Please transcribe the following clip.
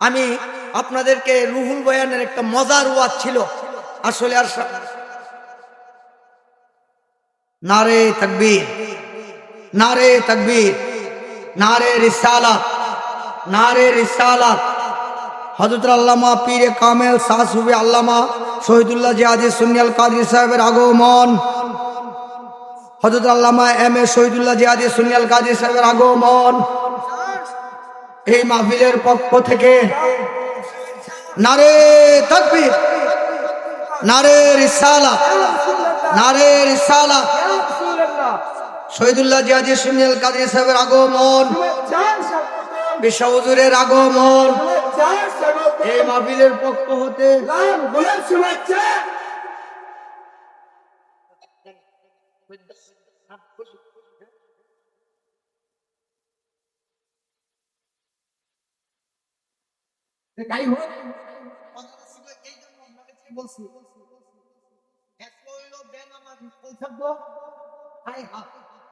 আমি আপনাদেরকে রুহুল বয়ানের একটা মজার ওয়াজ ছিল আসলে। আর নারে তাকবীর, নারে তাকবীর, নারে রিসালাত, নারে রিসালাত। হযরত আল্লামা পীরে কামেল শাহ সুফি আল্লামা শহীদুল্লাহ জিহাদি সুন্নি আল কাদরি সাহেবের আগমন। হযরত আল্লামা এম এ শহীদুল্লাহ জিহাদি সুন্নি আল কাদরি সাহেবের আগমন। এই মাহফিলের পক্ষ থেকে নারে তাকবীর, নারে রিসালাত, নারে রিসালাত। শহীদুল্লাহ জিহাদি সুন্নি আল কাদরি সাহেবের আগমন, বিশ্ব হুজুরের আগমন। এই মাহফিলের পক্ষ হতে যাই হোক, বলছি এক হইল বেনামাজি থাকবো,